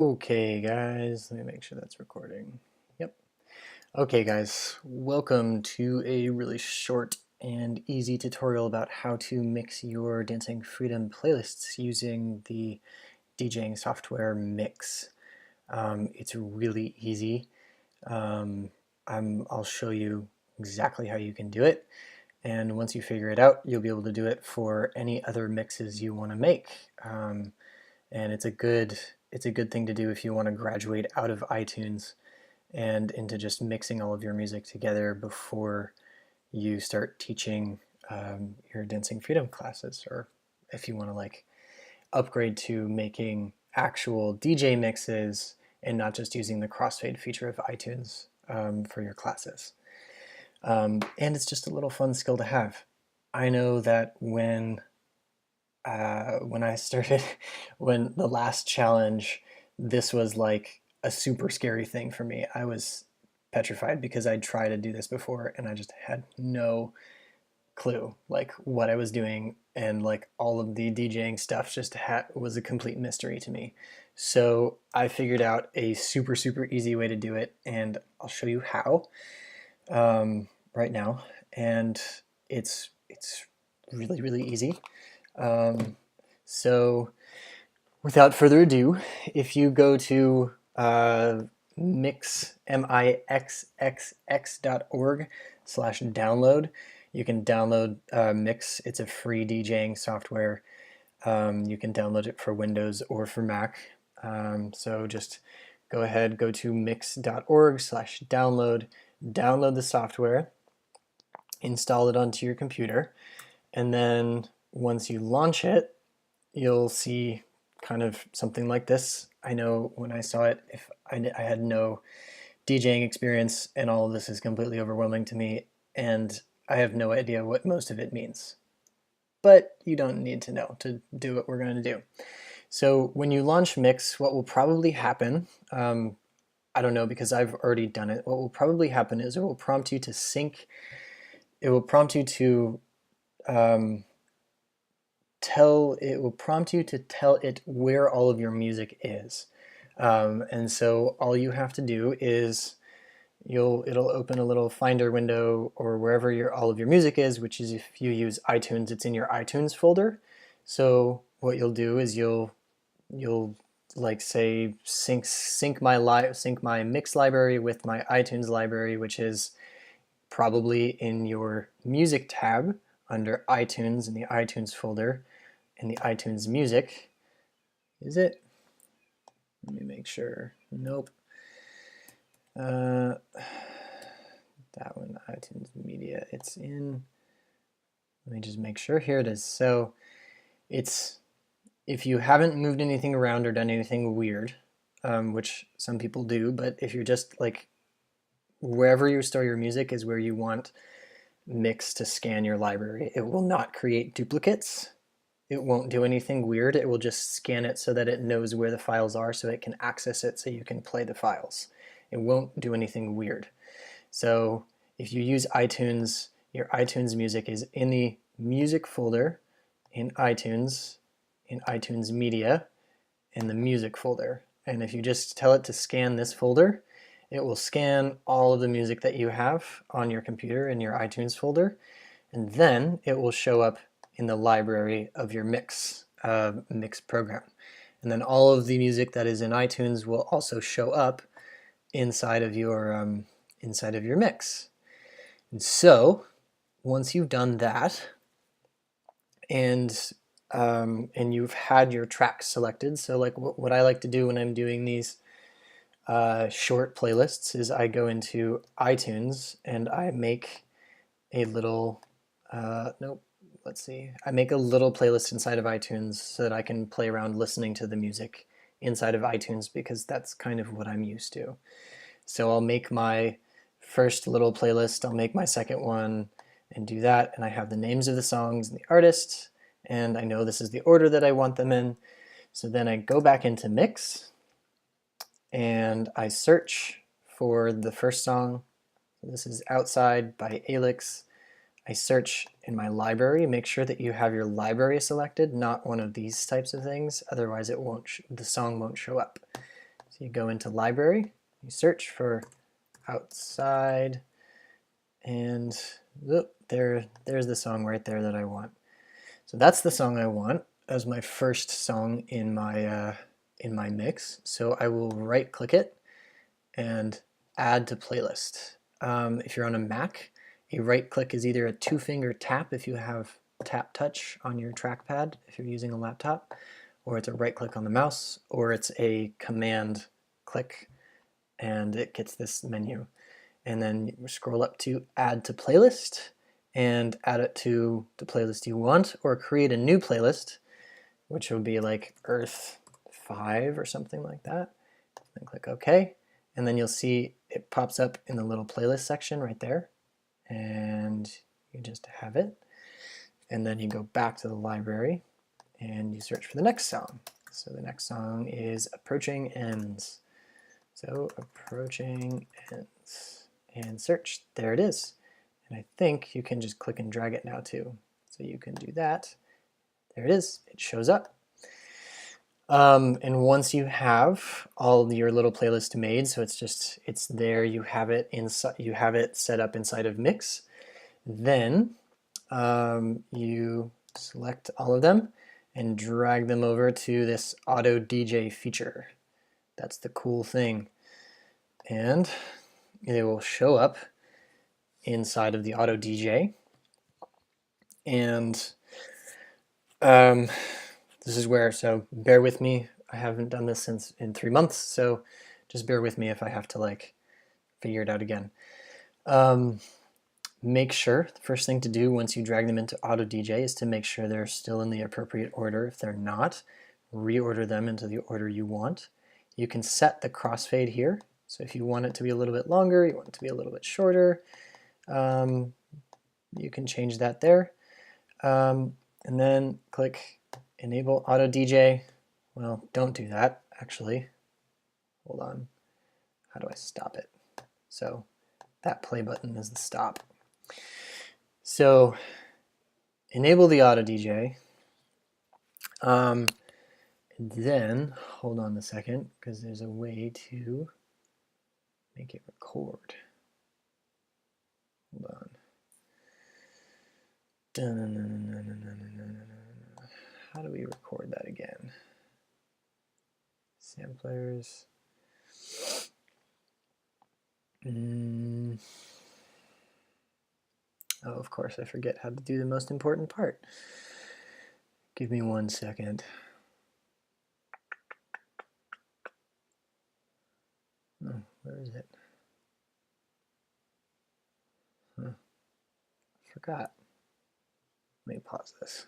Okay, guys, let me make sure that's recording. Yep. Okay, guys, welcome to a really short and easy tutorial about how to mix your Dancing Freedom playlists using the DJing software Mixxx. It's really easy. Um, I'll show you exactly how you can do it, and once you figure it out, you'll be able to do it for any other mixes you want to make. And it's a good thing to do if you want to graduate out of iTunes and into just mixing all of your music together before you start teaching your Dancing Freedom classes, or if you want to like upgrade to making actual DJ mixes and not just using the crossfade feature of iTunes for your classes. And it's just a little fun skill to have. I know that when I started, when the last challenge, this was like a super scary thing for me. I was petrified because I'd tried to do this before and I just had no clue like what I was doing, and like all of the DJing stuff just was a complete mystery to me. So I figured out a super easy way to do it, and I'll show you how right now. And it's really easy. Um, so without further ado, if you go to mixxx.org/download, you can download Mixxx. It's a free DJing software. You can download it for Windows or for Mac. So just go ahead, go to mixxx.org/download, download the software, install it onto your computer, and then once you launch it, you'll see kind of something like this. I know when I saw it, if I had no DJing experience, and all of this is completely overwhelming to me, and I have no idea what most of it means. But you don't need to know to do what we're going to do. So when you launch Mixxx, what will probably happen, I don't know because I've already done it, what will probably happen is it will prompt you to sync, it will prompt you to it will prompt you to tell it where all of your music is. And so all you have to do is it'll open a little finder window, or wherever all of your music is, which is, if you use iTunes, it's in your iTunes folder. So what you'll do is you'll like say sync my Mixxx library with my iTunes library, which is probably in your music tab under iTunes in the iTunes folder in the iTunes music. Is it? Let me make sure. Nope. That one, iTunes media. It's in. Let me just make sure. Here it is. So it's, if you haven't moved anything around or done anything weird, which some people do, but if you're just like, wherever you store your music is where you want Mixxx to scan your library. It will not create duplicates. It won't do anything weird. It will just scan it so that it knows where the files are, so it can access it so you can play the files. It won't do anything weird. So if you use iTunes, your iTunes music is in the music folder in iTunes media, in the music folder. And if you just tell it to scan this folder, it will scan all of the music that you have on your computer in your iTunes folder, and then it will show up in the library of your Mixxx program. And then all of the music that is in iTunes will also show up inside of your Mixxx. And so once you've done that, and you've had your tracks selected, so like what I like to do when I'm doing these short playlists is I go into iTunes and I make a little, nope, let's see. I make a little playlist inside of iTunes so that I can play around listening to the music inside of iTunes, because that's kind of what I'm used to. So I'll make my first little playlist, I'll make my second one, and do that, and I have the names of the songs and the artists, and I know this is the order that I want them in. So then I go back into Mixxx, and I search for the first song. This is Outside by Alix. I search in my library. Make sure that you have your library selected, not one of these types of things, otherwise the song won't show up. So you go into library, you search for outside, and there's the song right there that I want. So that's the song I want as my first song in my mix. So I will right click it and add to playlist. If you're on a Mac, a right click is either a 2-finger tap if you have tap touch on your trackpad if you're using a laptop, or it's a right click on the mouse, or it's a command click and it gets this menu. And then you scroll up to add to playlist and add it to the playlist you want, or create a new playlist, which would be like Earth 5 or something like that. Then click OK. And then you'll see it pops up in the little playlist section right there. And you just have it. And then you go back to the library and you search for the next song. So the next song is Approaching Ends. So Approaching Ends. And search. There it is. And I think you can just click and drag it now too. So you can do that. There it is. It shows up. And once you have all of your little playlist made, so it's there, you have it inside, you have it set up inside of Mixxx, then you select all of them and drag them over to this AutoDJ feature. That's the cool thing. And it will show up inside of the AutoDJ. And this is where, so bear with me. I haven't done this in 3 months, so just bear with me if I have to like figure it out again. Make sure, the first thing to do once you drag them into AutoDJ is to make sure they're still in the appropriate order. If they're not, reorder them into the order you want. You can set the crossfade here. So if you want it to be a little bit longer, you want it to be a little bit shorter, you can change that there. And then click Enable AutoDJ. Well, don't do that, actually. Hold on. How do I stop it? So that play button is the stop. So enable the AutoDJ. And then, hold on a second, because there's a way to make it record. Hold on. How do we record that again? Samplers. Oh, of course, I forget how to do the most important part. Give me 1 second. Oh, where is it? Huh. Forgot. Let me pause this.